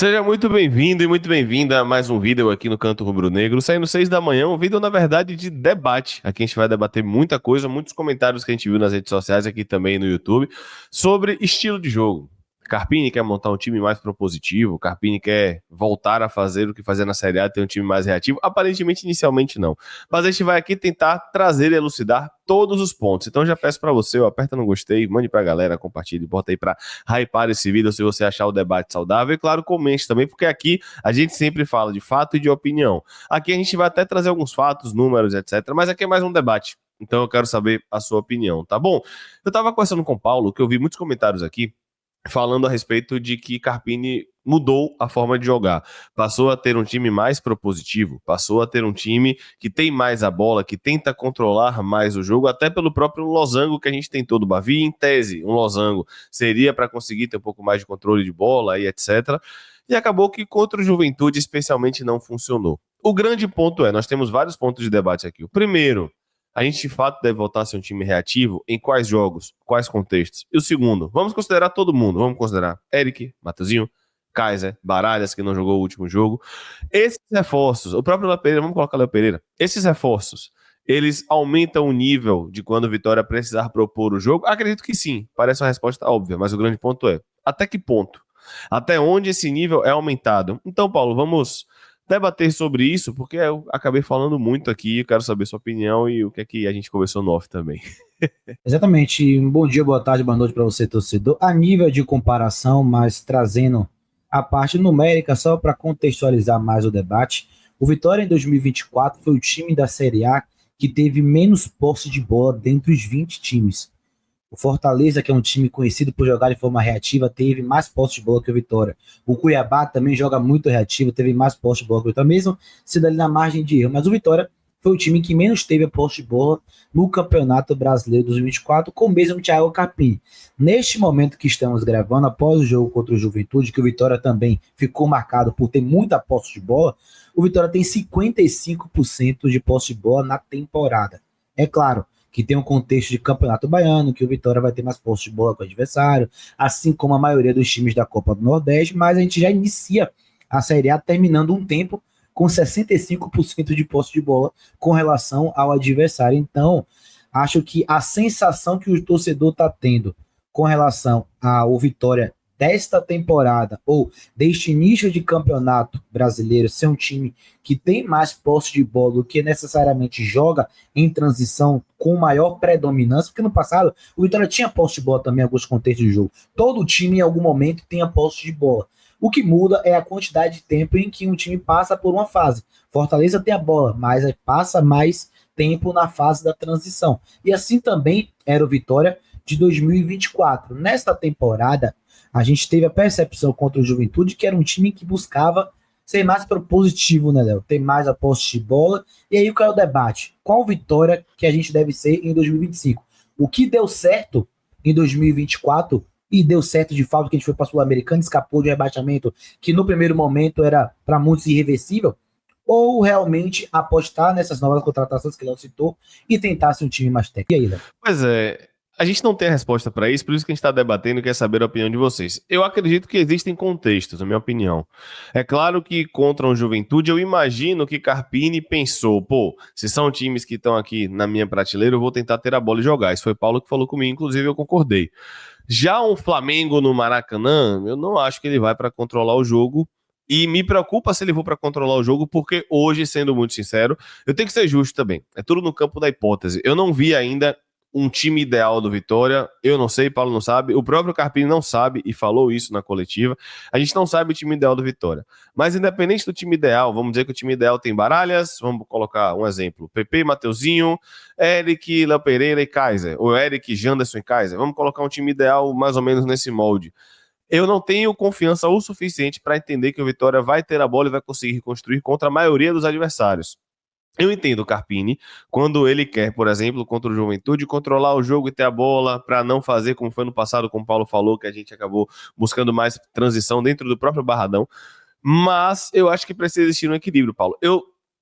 Seja muito bem-vindo e muito bem-vinda a mais um vídeo aqui no Canto Rubro Negro, saindo 6 da manhã, um vídeo, na verdade, de debate. Aqui a gente vai debater muita coisa, muitos comentários que a gente viu nas redes sociais, aqui também no YouTube, sobre estilo de jogo. Carpini quer montar um time mais propositivo, Carpini quer voltar a fazer o que fazia na Série A, ter um time mais reativo. Aparentemente, inicialmente não. Mas a gente vai aqui tentar trazer e elucidar todos os pontos. Então já peço para você, aperta no gostei, mande pra galera, compartilhe, bota aí pra hypar esse vídeo se você achar o debate saudável. E claro, comente também, porque aqui a gente sempre fala de fato e de opinião. Aqui a gente vai até trazer alguns fatos, números, etc. Mas aqui é mais um debate. Então eu quero saber a sua opinião, tá bom? Eu tava conversando com o Paulo, que eu vi muitos comentários aqui falando a respeito de que Carpini mudou a forma de jogar, passou a ter um time mais propositivo, passou a ter um time que tem mais a bola, que tenta controlar mais o jogo, até pelo próprio losango que a gente tentou do Bavi, em tese, um losango seria para conseguir ter um pouco mais de controle de bola e etc. E acabou que contra o Juventude especialmente não funcionou. O grande ponto é, nós temos vários pontos de debate aqui. O primeiro, a gente de fato deve voltar a ser um time reativo em quais jogos, quais contextos? E o segundo, vamos considerar todo mundo, vamos considerar Eric, Matheusinho, Kaiser, Baralhas, que não jogou o último jogo. Esses reforços, o próprio Léo Pereira, vamos colocar Léo Pereira, esses reforços, eles aumentam o nível de quando o Vitória precisar propor o jogo? Acredito que sim, parece uma resposta óbvia, mas o grande ponto é, até que ponto? Até onde esse nível é aumentado? Então, Paulo, vamos debater sobre isso, porque eu acabei falando muito aqui, eu quero saber sua opinião e o que é que a gente conversou no off também. Exatamente. Um bom dia, boa tarde, boa noite para você, torcedor. A nível de comparação, mas trazendo a parte numérica só para contextualizar mais o debate, o Vitória em 2024 foi o time da Série A que teve menos posse de bola dentre os 20 times. O Fortaleza, que é um time conhecido por jogar de forma reativa, teve mais posse de bola que o Vitória. O Cuiabá também joga muito reativo, teve mais posse de bola que o Vitória, mesmo sendo ali na margem de erro. Mas o Vitória foi o time que menos teve a posse de bola no Campeonato Brasileiro 2024, com o mesmo Thiago Carpini. Neste momento que estamos gravando, após o jogo contra o Juventude, que o Vitória também ficou marcado por ter muita posse de bola, o Vitória tem 55% de posse de bola na temporada. É claro, que tem um contexto de campeonato baiano, que o Vitória vai ter mais posse de bola com o adversário, assim como a maioria dos times da Copa do Nordeste, mas a gente já inicia a Série A terminando um tempo com 65% de posse de bola com relação ao adversário. Então, acho que a sensação que o torcedor está tendo com relação ao Vitória desta temporada ou deste início de campeonato brasileiro ser um time que tem mais posse de bola do que necessariamente joga em transição com maior predominância, porque no passado o Vitória tinha posse de bola também em alguns contextos de jogo. Todo time em algum momento tem a posse de bola. O que muda é a quantidade de tempo em que um time passa por uma fase. Fortaleza tem a bola, mas passa mais tempo na fase da transição. E assim também era o Vitória de 2024. Nesta temporada, a gente teve a percepção contra o Juventude que era um time que buscava ser mais propositivo, né, Léo? Ter mais a posse de bola. E aí qual é o debate? Qual vitória que a gente deve ser em 2025? O que deu certo em 2024 e deu certo de fato que a gente foi para a Sul-Americana, escapou de rebaixamento, que no primeiro momento era para muitos irreversível, ou realmente apostar nessas novas contratações que ele citou e tentar ser um time mais técnico? E aí, Léo? Pois é, a gente não tem a resposta para isso, por isso que a gente está debatendo e quer saber a opinião de vocês. Eu acredito que existem contextos, na minha opinião. É claro que contra um Juventude, eu imagino que Carpini pensou, pô, se são times que estão aqui na minha prateleira, eu vou tentar ter a bola e jogar. Isso foi Paulo que falou comigo, inclusive eu concordei. Já um Flamengo no Maracanã, eu não acho que ele vai para controlar o jogo. E me preocupa se ele for para controlar o jogo, porque hoje, sendo muito sincero, eu tenho que ser justo também. É tudo no campo da hipótese. Eu não vi ainda um time ideal do Vitória. Eu não sei, Paulo não sabe. O próprio Carpini não sabe e falou isso na coletiva. A gente não sabe o time ideal do Vitória. Mas independente do time ideal, vamos dizer que o time ideal tem Baralhas, vamos colocar um exemplo: PP, Mateuzinho, Eric, Léo Pereira e Kaiser. Ou Eric, Janderson e Kaiser. Vamos colocar um time ideal mais ou menos nesse molde. Eu não tenho confiança o suficiente para entender que o Vitória vai ter a bola e vai conseguir reconstruir contra a maioria dos adversários. Eu entendo o Carpini quando ele quer, por exemplo, contra o Juventude, controlar o jogo e ter a bola para não fazer como foi no passado, como o Paulo falou, que a gente acabou buscando mais transição dentro do próprio Barradão. Mas eu acho que precisa existir um equilíbrio, Paulo.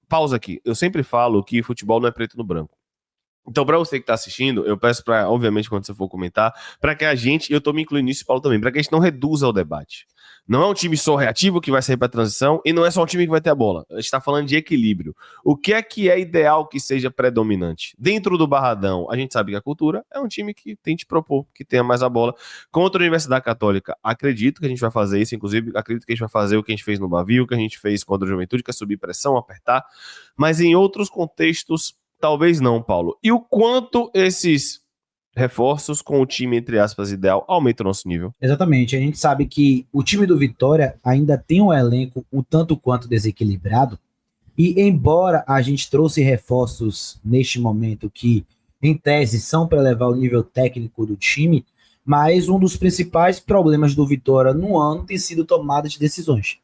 Pausa aqui. Eu sempre falo que futebol não é preto no branco. Então, para você que está assistindo, eu peço para, obviamente, quando você for comentar, para que a gente, eu estou me incluindo nisso, Paulo, também, para que a gente não reduza o debate. Não é um time só reativo que vai sair para a transição e não é só um time que vai ter a bola. A gente está falando de equilíbrio. O que é ideal que seja predominante? Dentro do Barradão, a gente sabe que a Cultura é um time que tente propor, que tenha mais a bola. Contra a Universidade Católica, acredito que a gente vai fazer isso, inclusive acredito que a gente vai fazer o que a gente fez no Bavio, o que a gente fez contra a Juventude, que é subir pressão, apertar. Mas em outros contextos, talvez não, Paulo. E o quanto esses reforços com o time, entre aspas, ideal, aumentam o nosso nível? Exatamente. A gente sabe que o time do Vitória ainda tem um elenco um tanto quanto desequilibrado. E embora a gente trouxe reforços neste momento que, em tese, são para levar o nível técnico do time, mas um dos principais problemas do Vitória no ano tem sido tomada de decisões.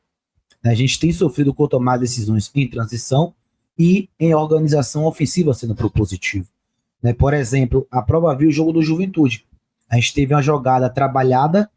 A gente tem sofrido com tomar decisões em transição e em organização ofensiva sendo propositivo. Por exemplo, a prova viu o jogo do Juventude. A gente teve uma jogada trabalhada,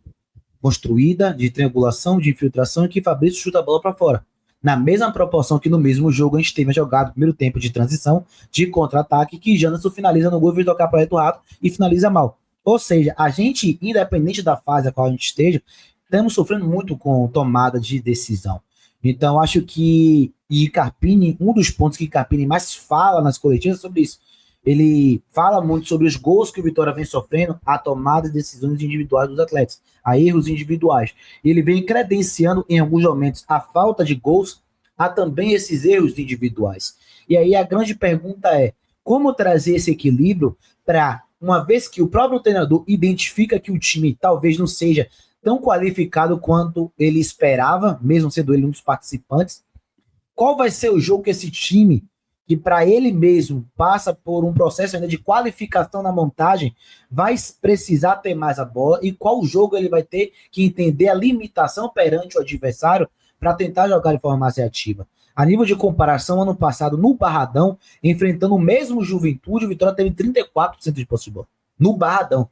construída, de triangulação, de infiltração, e que Fabrício chuta a bola para fora. Na mesma proporção que no mesmo jogo a gente teve a jogada no primeiro tempo de transição, de contra-ataque, que Janderson finaliza no gol, vem tocar para o rato e finaliza mal. Ou seja, a gente, independente da fase a qual a gente esteja, estamos sofrendo muito com tomada de decisão. Então, acho que Carpini, um dos pontos que Carpini mais fala nas coletivas é sobre isso. Ele fala muito sobre os gols que o Vitória vem sofrendo, a tomada de decisões individuais dos atletas, a erros individuais. Ele vem credenciando em alguns momentos a falta de gols a também esses erros individuais. E aí a grande pergunta é, como trazer esse equilíbrio para, uma vez que o próprio treinador identifica que o time talvez não seja tão qualificado quanto ele esperava, mesmo sendo ele um dos participantes, qual vai ser o jogo que esse time, que para ele mesmo passa por um processo ainda de qualificação na montagem, vai precisar ter mais a bola, e qual jogo ele vai ter que entender a limitação perante o adversário para tentar jogar de forma mais ativa. A nível de comparação, ano passado, no Barradão, enfrentando o mesmo Juventude, o Vitória teve 34% de posse de bola. No Barradão.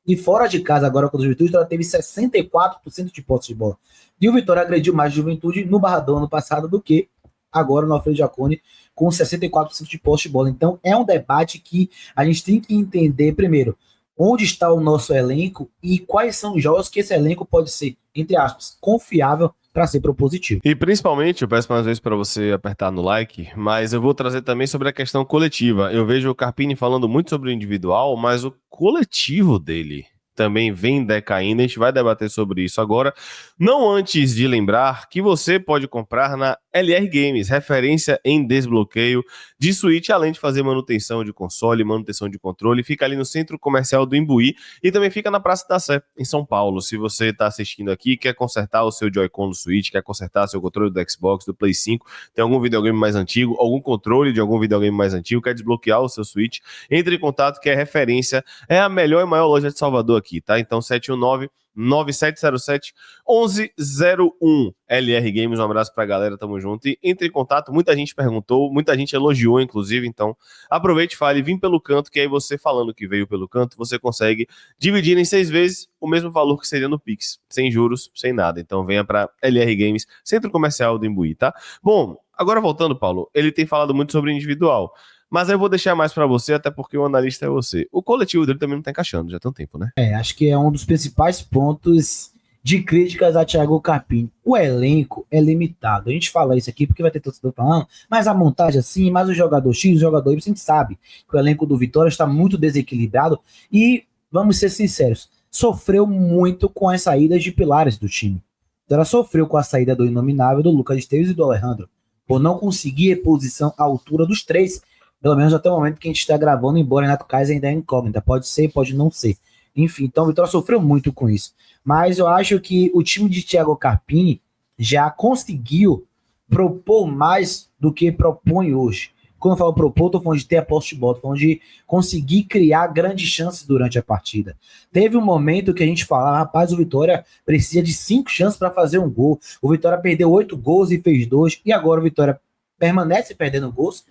E fora de casa, agora com o Juventude, o Vitória teve 64% de posse de bola. E o Vitória agrediu mais o Juventude no Barradão ano passado do que agora no Alfredo Jaconi, com 64% de posse de bola. Então, é um debate que a gente tem que entender, primeiro, onde está o nosso elenco e quais são os jogos que esse elenco pode ser, entre aspas, confiável para ser propositivo. E principalmente, eu peço mais vezes para você apertar no like, mas eu vou trazer também sobre a questão coletiva. Eu vejo o Carpini falando muito sobre o individual, mas o coletivo dele também vem decaindo. A gente vai debater sobre isso agora. Não antes de lembrar que você pode comprar na LR Games, referência em desbloqueio de Switch, além de fazer manutenção de console, manutenção de controle. Fica ali no Centro Comercial do Imbuí e também fica na Praça da Sé, em São Paulo. Se você está assistindo aqui, quer consertar o seu Joy-Con do Switch, quer consertar seu controle do Xbox, do Play 5, tem algum videogame mais antigo, algum controle de algum videogame mais antigo, quer desbloquear o seu Switch, entre em contato, que é referência, é a melhor e maior loja de Salvador aqui, tá? Então 719-9707-1101 LR Games, um abraço pra galera, tamo junto. E entre em contato, muita gente perguntou, muita gente elogiou, inclusive, então aproveite e fale, vim pelo canto, que aí você falando que veio pelo canto, você consegue dividir em 6 vezes o mesmo valor que seria no Pix, sem juros, sem nada. Então venha pra LR Games, Centro Comercial do Imbuí, tá? Bom, agora voltando, Paulo, ele tem falado muito sobre individual, mas eu vou deixar mais pra você, até porque o analista é você. O coletivo dele também não tá encaixando, já tem um tempo, né? Acho que é um dos principais pontos de críticas a Thiago Carpini. O elenco é limitado. A gente fala isso aqui porque vai ter torcedor falando, mas a montagem assim, mas o jogador X, o jogador Y, a gente sabe que o elenco do Vitória está muito desequilibrado e, vamos ser sinceros, sofreu muito com as saídas de pilares do time. Ela sofreu com a saída do inominável, do Lucas Esteves e do Alejandro, por não conseguir reposição à altura dos três, pelo menos até o momento que a gente está gravando, embora Renato Kaiser ainda é incógnita, pode ser, pode não ser. Enfim, então o Vitória sofreu muito com isso. Mas eu acho que o time de Thiago Carpini já conseguiu propor mais do que propõe hoje. Quando eu falo propor, estou falando de ter a posse de bola, estou falando de conseguir criar grandes chances durante a partida. Teve um momento que a gente falava, rapaz, o Vitória precisa de 5 chances para fazer um gol. O Vitória perdeu 8 gols e fez 2, e agora o Vitória permanece perdendo gols,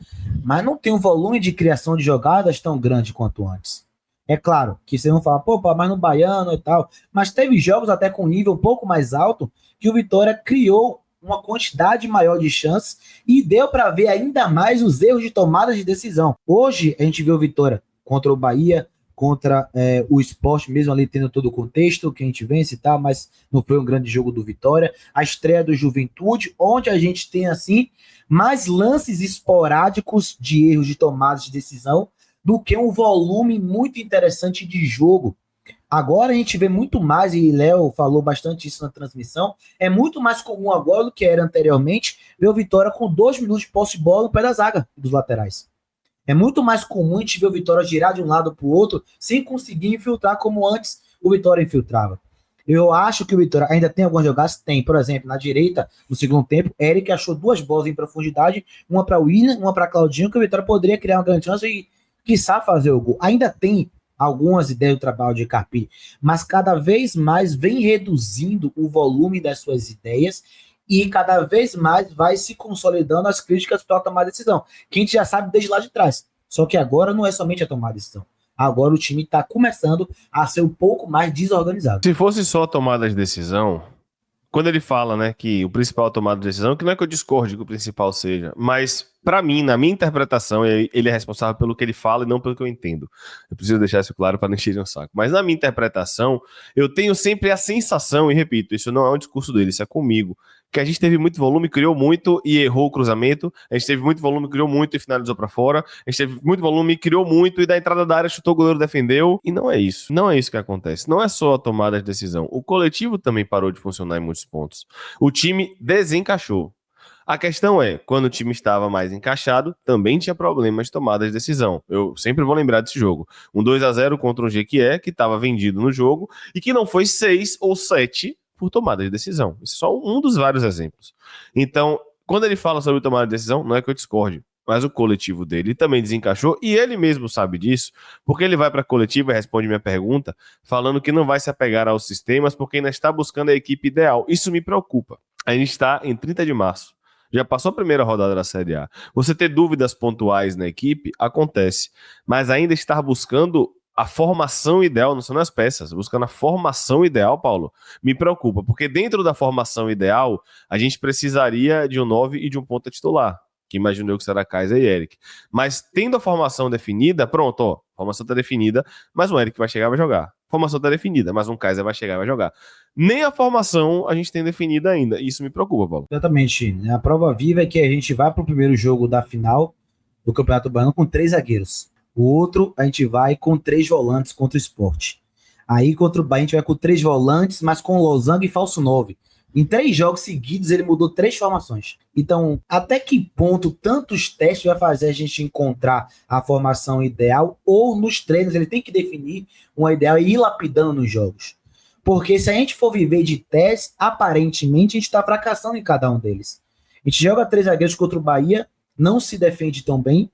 mas não tem um volume de criação de jogadas tão grande quanto antes. É claro que vocês vão falar, pô, mas no Baiano e tal, mas teve jogos até com nível um pouco mais alto que o Vitória criou uma quantidade maior de chances e deu para ver ainda mais os erros de tomada de decisão. Hoje a gente viu Vitória contra o Bahia, contra o Sport, mesmo ali tendo todo o contexto, que a gente vence e tal, mas não foi um grande jogo do Vitória. A estreia do Juventude, onde a gente tem, assim, mais lances esporádicos de erros de tomadas de decisão do que um volume muito interessante de jogo. Agora a gente vê muito mais, e Léo falou bastante isso na transmissão, é muito mais comum agora do que era anteriormente ver o Vitória com 2 minutos de posse de bola no pé da zaga dos laterais. É muito mais comum a gente ver o Vitória girar de um lado para o outro sem conseguir infiltrar como antes o Vitória infiltrava. Eu acho que o Vitória ainda tem algumas jogadas, tem, por exemplo, na direita, no segundo tempo, Eric achou 2 bolas em profundidade, uma para o Willian, uma para Claudinho, que o Vitória poderia criar uma grande chance e, quiçá, fazer o gol. Ainda tem algumas ideias do trabalho de Carpini, mas cada vez mais vem reduzindo o volume das suas ideias e cada vez mais vai se consolidando as críticas para tomar decisão, que a gente já sabe desde lá de trás. Só que agora não é somente a tomar decisão. Agora o time está começando a ser um pouco mais desorganizado. Se fosse só tomada de decisão, quando ele fala, né, que o principal tomada de decisão, que não é que eu discorde que o principal seja, mas para mim, na minha interpretação, ele é responsável pelo que ele fala e não pelo que eu entendo. Eu preciso deixar isso claro para não encher um saco. Mas na minha interpretação, eu tenho sempre a sensação, e repito, isso não é um discurso dele, isso é comigo, que a gente teve muito volume, criou muito e errou o cruzamento, a gente teve muito volume, criou muito e finalizou para fora, a gente teve muito volume, criou muito e da entrada da área chutou, o goleiro defendeu, e não é isso. Não é isso que acontece. Não é só a tomada de decisão. O coletivo também parou de funcionar em muitos pontos. O time desencaixou. A questão é, quando o time estava mais encaixado, também tinha problemas de tomada de decisão. Eu sempre vou lembrar desse jogo. Um 2-0 contra um Jequié, que estava vendido no jogo, e que não foi 6 ou 7 por tomada de decisão. Isso é só um dos vários exemplos. Então, quando ele fala sobre tomada de decisão, não é que eu discorde, mas o coletivo dele também desencaixou, e ele mesmo sabe disso, porque ele vai para a coletiva e responde minha pergunta, falando que não vai se apegar aos sistemas, porque ainda está buscando a equipe ideal. Isso me preocupa. A gente está em 30 de março. Já passou a primeira rodada da Série A. Você ter dúvidas pontuais na equipe, acontece. Mas ainda estar buscando a formação ideal, não são as peças, buscando a formação ideal, Paulo, me preocupa. Porque dentro da formação ideal, a gente precisaria de um 9 e de um ponta titular, que imagino eu que será Kaiser e Eric. Mas tendo a formação definida, pronto, ó, a formação está definida, mas o Eric vai chegar e vai jogar. A formação está definida, mas um Kaiser vai chegar e vai jogar. Nem a formação a gente tem definida ainda. Isso me preocupa, Paulo. Exatamente. A prova viva é que a gente vai para o primeiro jogo da final do Campeonato Baiano com 3 zagueiros. O outro, a gente vai com 3 volantes contra o Sport. Aí, contra o Bahia, a gente vai com 3 volantes, mas com losango e falso 9. Em 3 jogos seguidos, ele mudou 3 formações. Então, até que ponto tantos testes vai fazer a gente encontrar a formação ideal? Ou nos treinos ele tem que definir uma ideal e ir lapidando nos jogos? Porque se a gente for viver de testes, aparentemente a gente está fracassando em cada um deles. A gente joga 3 zagueiros contra o Bahia, não se defende tão bem.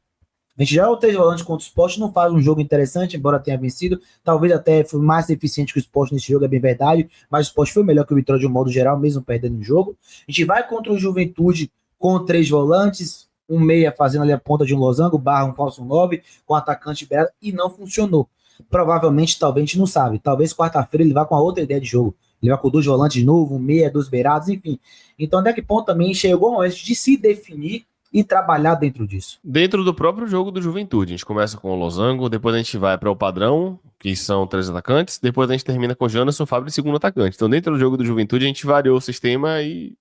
A gente joga 3 volantes contra o Sport, não faz um jogo interessante, embora tenha vencido. Talvez até foi mais eficiente que o Sport nesse jogo, é bem verdade. Mas o Sport foi melhor que o Vitória de um modo geral, mesmo perdendo o jogo. A gente vai contra o Juventude com 3 volantes, um meia fazendo ali a ponta de um losango, barra um falso 9, com atacante liberado, e não funcionou. Provavelmente, talvez, a gente não sabe. Talvez quarta-feira ele vá com a outra ideia de jogo. Ele vai com 2 volantes de novo, um meia, 2 beirados, enfim. Então, até que ponto também chegou o momento de se definir e trabalhar dentro disso. Dentro do próprio jogo do Juventude, a gente começa com o losango, depois a gente vai para o padrão, que são 3 atacantes, depois a gente termina com o Janderson, Fábio e segundo atacante. Então, dentro do jogo do Juventude, a gente variou o sistema e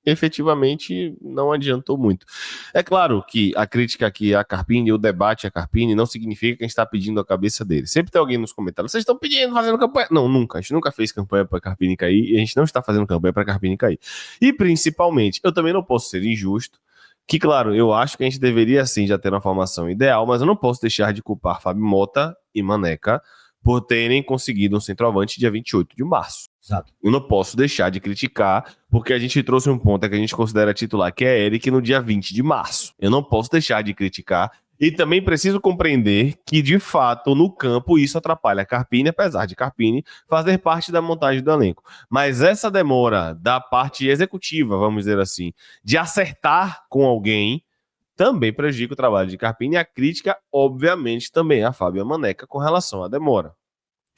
efetivamente não adiantou muito. É claro que a crítica aqui a Carpini, o debate a Carpini, não significa que a gente está pedindo a cabeça dele. Sempre tem alguém nos comentários, vocês estão pedindo, fazendo campanha. Não, nunca. A gente nunca fez campanha para Carpini cair e a gente não está fazendo campanha para Carpini cair. E, principalmente, eu também não posso ser injusto, que, claro, eu acho que a gente deveria, sim, já ter uma formação ideal, mas eu não posso deixar de culpar Fábio Mota e Maneca por terem conseguido um centroavante dia 28 de março. Exato. Eu não posso deixar de criticar, porque a gente trouxe um ponto que a gente considera titular, que é Eric, no dia 20 de março. Eu não posso deixar de criticar. E também preciso compreender que, de fato, no campo, isso atrapalha a Carpini, apesar de Carpini fazer parte da montagem do elenco. Mas essa demora da parte executiva, vamos dizer assim, de acertar com alguém, também prejudica o trabalho de Carpini. E a crítica, obviamente, também a Fábio Maneca com relação à demora.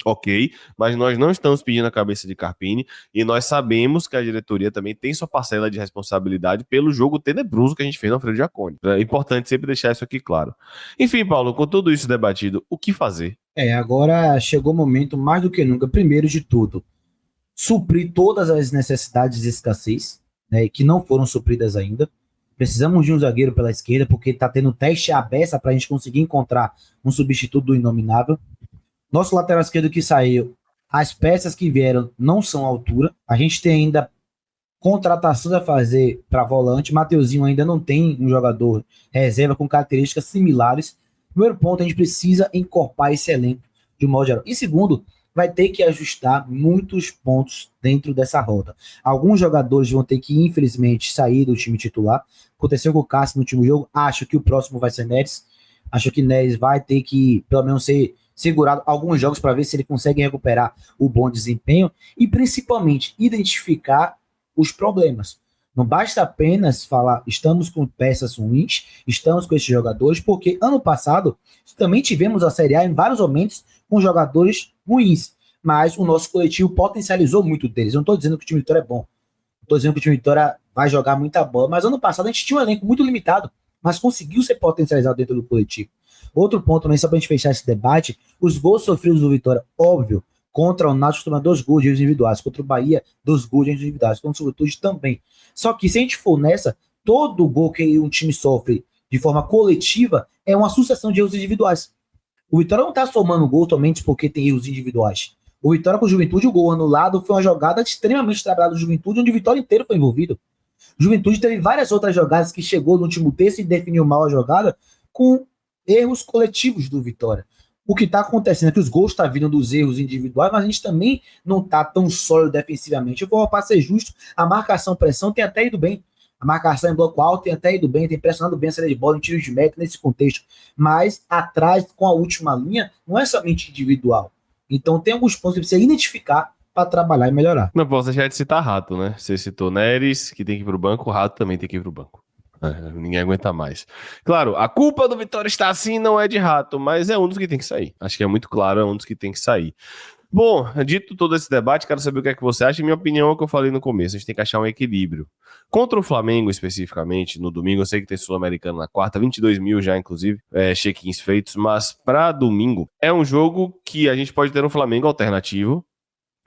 Ok, mas nós não estamos pedindo a cabeça de Carpini e nós sabemos que a diretoria também tem sua parcela de responsabilidade pelo jogo tenebroso que a gente fez no Alfredo Jaconi. É importante sempre deixar isso aqui claro. Enfim, Paulo, com tudo isso debatido, o que fazer? Agora chegou o momento, mais do que nunca, primeiro de tudo, suprir todas as necessidades de escassez, né, que não foram supridas ainda. Precisamos de um zagueiro pela esquerda, porque está tendo teste à beça para a gente conseguir encontrar um substituto do Inominável. Nosso lateral esquerdo que saiu, as peças que vieram não são à altura. A gente tem ainda contratações a fazer para volante. Mateuzinho ainda não tem um jogador reserva com características similares. Primeiro ponto, a gente precisa encorpar esse elenco de um modo geral. E segundo, vai ter que ajustar muitos pontos dentro dessa rota. Alguns jogadores vão ter que, infelizmente, sair do time titular. Aconteceu com o Cássio no último jogo. Acho que o próximo vai ser Neres. Acho que Neres vai ter que, pelo menos, ser segurado alguns jogos para ver se ele consegue recuperar o bom desempenho e, principalmente, identificar os problemas. Não basta apenas falar, estamos com peças ruins, estamos com esses jogadores, porque ano passado também tivemos a Série A em vários momentos com jogadores ruins, mas o nosso coletivo potencializou muito deles. Eu não estou dizendo que o time Vitória é bom, estou dizendo que o time Vitória vai jogar muita bola, mas ano passado a gente tinha um elenco muito limitado, mas conseguiu ser potencializado dentro do coletivo. Outro ponto, também, só para a gente fechar esse debate, os gols sofridos do Vitória, óbvio, contra o Náutico tomou 2 gols de erros individuais, contra o Bahia, 2 gols de erros individuais, contra o Juventude também. Só que se a gente for nessa, todo gol que um time sofre de forma coletiva é uma sucessão de erros individuais. O Vitória não está somando gols somente porque tem erros individuais. O Vitória com o Juventude, o gol anulado foi uma jogada extremamente trabalhada do Juventude, onde o Vitória inteiro foi envolvido. O Juventude teve várias outras jogadas que chegou no último terço e definiu mal a jogada com erros coletivos do Vitória. O que está acontecendo é que os gols estão vindo dos erros individuais, mas a gente também não está tão sólido defensivamente. Eu vou, para ser justo, a marcação-pressão tem até ido bem. A marcação em bloco alto tem até ido bem, tem pressionado bem a saída de bola em tiro de meta nesse contexto. Mas atrás, com a última linha, não é somente individual. Então tem alguns pontos que precisa identificar para trabalhar e melhorar. Não posso deixar de citar Rato, né? Você citou Neres, que tem que ir pro banco, o Rato também tem que ir pro banco. Ninguém aguenta mais. Claro, a culpa do Vitória estar assim não é de Rato, mas é um dos que tem que sair. Acho que é muito claro, é um dos que tem que sair. Bom, dito todo esse debate, quero saber o que é que você acha. Minha opinião é o que eu falei no começo, a gente tem que achar um equilíbrio. Contra o Flamengo, especificamente, no domingo, eu sei que tem Sul-Americano na quarta, 22 mil já, inclusive, check-ins feitos, mas para domingo é um jogo que a gente pode ter um Flamengo alternativo,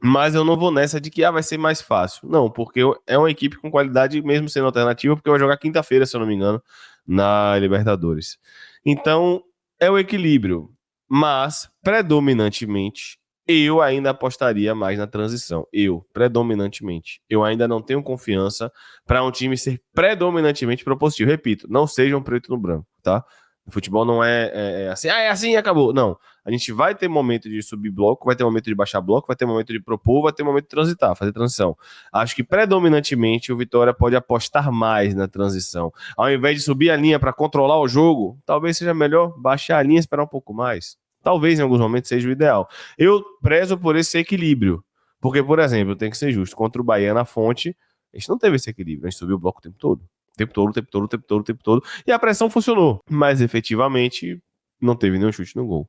mas eu não vou nessa de que vai ser mais fácil. Não, porque é uma equipe com qualidade, mesmo sendo alternativa, porque vai jogar quinta-feira, se eu não me engano, na Libertadores. Então, é o equilíbrio. Mas, predominantemente, eu ainda apostaria mais na transição. Predominantemente. Eu ainda não tenho confiança para um time ser predominantemente propositivo. Repito, não seja um preto no branco, tá? O futebol não é assim, é assim e acabou. Não. A gente vai ter momento de subir bloco, vai ter momento de baixar bloco, vai ter momento de propor, vai ter momento de transitar, fazer transição. Acho que predominantemente o Vitória pode apostar mais na transição. Ao invés de subir a linha para controlar o jogo, talvez seja melhor baixar a linha e esperar um pouco mais. Talvez em alguns momentos seja o ideal. Eu prezo por esse equilíbrio. Porque, por exemplo, tem que ser justo. Contra o Bahia na Fonte, a gente não teve esse equilíbrio. A gente subiu o bloco o tempo todo. O tempo todo. E a pressão funcionou. Mas, efetivamente, não teve nenhum chute no gol.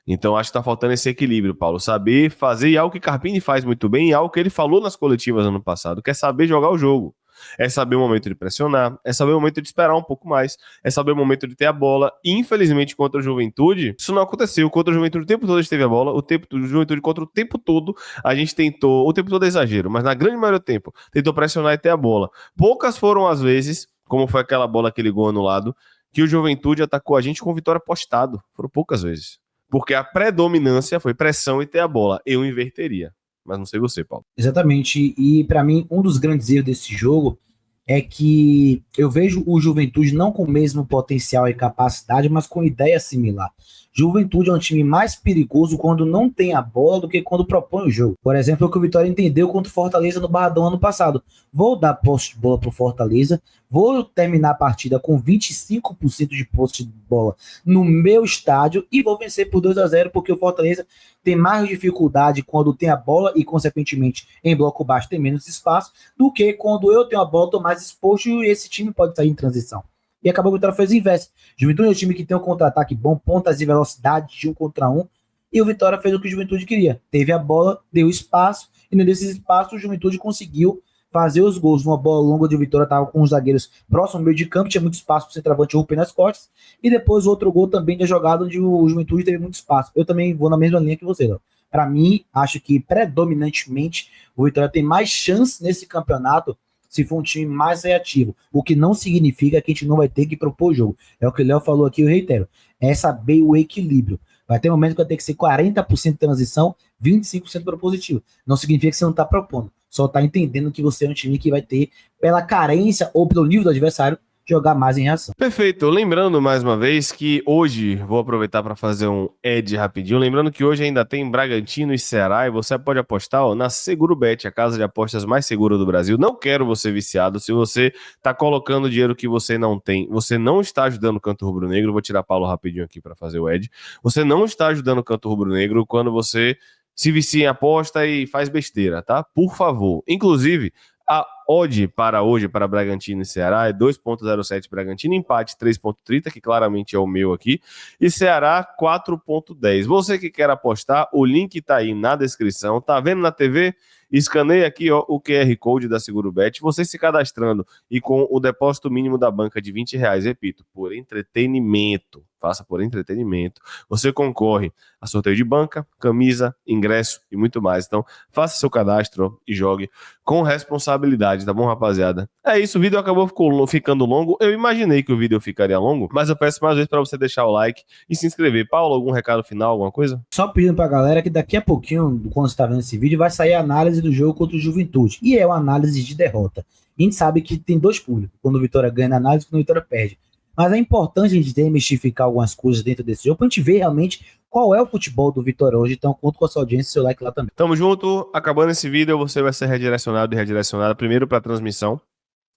Então, acho que tá faltando esse equilíbrio, Paulo. Saber fazer algo que Carpini faz muito bem e algo que ele falou nas coletivas ano passado, que é saber jogar o jogo. É saber o momento de pressionar, é saber o momento de esperar um pouco mais, é saber o momento de ter a bola. Infelizmente, contra a Juventude, isso não aconteceu. Contra a Juventude, o tempo todo a gente teve a bola, o tempo do Juventude contra o tempo todo, a gente tentou, o tempo todo é exagero, mas na grande maioria do tempo, tentou pressionar e ter a bola. Poucas foram as vezes, como foi aquela bola que ligou anulado, que o Juventude atacou a gente com vitória postado. Foram poucas vezes. Porque a predominância foi pressão e ter a bola. Eu inverteria. Mas não sei você, Paulo. Exatamente. E para mim, um dos grandes erros desse jogo é que eu vejo o Juventude não com o mesmo potencial e capacidade, mas com ideia similar. Juventude é um time mais perigoso quando não tem a bola do que quando propõe o jogo. Por exemplo, o que o Vitória entendeu contra o Fortaleza no Barradão ano passado. Vou dar posse de bola pro Fortaleza, vou terminar a partida com 25% de posse de bola no meu estádio e vou vencer por 2-0 porque o Fortaleza tem mais dificuldade quando tem a bola e, consequentemente, em bloco baixo tem menos espaço do que quando eu tenho a bola, estou mais exposto e esse time pode sair em transição. E acabou que o Vitória fez o inverso. Juventude é um time que tem um contra-ataque bom, pontas de velocidade de 1 contra 1, e o Vitória fez o que o Juventude queria. Teve a bola, deu espaço, e nesse espaço o Juventude conseguiu fazer os gols. Uma bola longa de Vitória estava com os zagueiros próximo ao meio de campo, tinha muito espaço para o centroavante romper nas costas, e depois o outro gol também da jogada onde o Juventude teve muito espaço. Eu também vou na mesma linha que você, Léo. Para mim, acho que predominantemente o Vitória tem mais chance nesse campeonato se for um time mais reativo, o que não significa que a gente não vai ter que propor o jogo. É o que o Léo falou aqui, eu reitero, é saber o equilíbrio. Vai ter momento que vai ter que ser 40% de transição, 25% propositivo. Não significa que você não está propondo, só está entendendo que você é um time que vai ter, pela carência ou pelo nível do adversário, jogar mais em reação. Perfeito. Lembrando mais uma vez que hoje, vou aproveitar para fazer um ad rapidinho, lembrando que hoje ainda tem Bragantino e Ceará e você pode apostar na Segurobet, a casa de apostas mais segura do Brasil. Não quero você viciado. Se você está colocando dinheiro que você não tem, você não está ajudando o Canto Rubro Negro. Vou tirar Paulo rapidinho aqui para fazer o ad. Você não está ajudando o Canto Rubro Negro quando você se vicia em aposta e faz besteira, tá? Por favor. Inclusive, a odd para hoje, para Bragantino e Ceará, é 2,07 Bragantino, empate 3,30, que claramente é o meu aqui, e Ceará 4,10. Você que quer apostar, o link tá aí na descrição, tá vendo na TV? Escaneia aqui ó, o QR Code da Segurobet, você se cadastrando e com o depósito mínimo da banca de R$ 20, repito, por entretenimento, faça por entretenimento, você concorre a sorteio de banca, camisa, ingresso e muito mais. Então, faça seu cadastro e jogue com responsabilidade, tá bom, rapaziada? É isso, o vídeo acabou ficando longo. Eu imaginei que o vídeo ficaria longo, mas eu peço mais uma vez para você deixar o like e se inscrever. Paulo, algum recado final, alguma coisa? Só pedindo pra galera que daqui a pouquinho, quando você tá vendo esse vídeo, vai sair a análise do jogo contra o Juventude. E é uma análise de derrota. A gente sabe que tem dois públicos, quando o Vitória ganha na análise e quando o Vitória perde. Mas é importante a gente demitificar algumas coisas dentro desse jogo pra gente ver realmente qual é o futebol do Vitória hoje. Então, conto com a sua audiência e seu like lá também. Tamo junto. Acabando esse vídeo, você vai ser redirecionado e redirecionada primeiro para a transmissão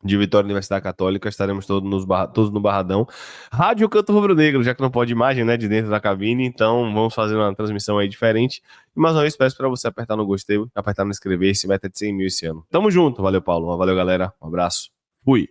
de Vitória Universidade Católica. Estaremos todos no Barradão. Rádio Canto Rubro Negro, já que não pode imagem, né, de dentro da cabine. Então, vamos fazer uma transmissão aí diferente. E mais uma vez, peço para você apertar no gostei, apertar no inscrever-se. Meta de 100 mil esse ano. Tamo junto. Valeu, Paulo. Valeu, galera. Um abraço. Fui.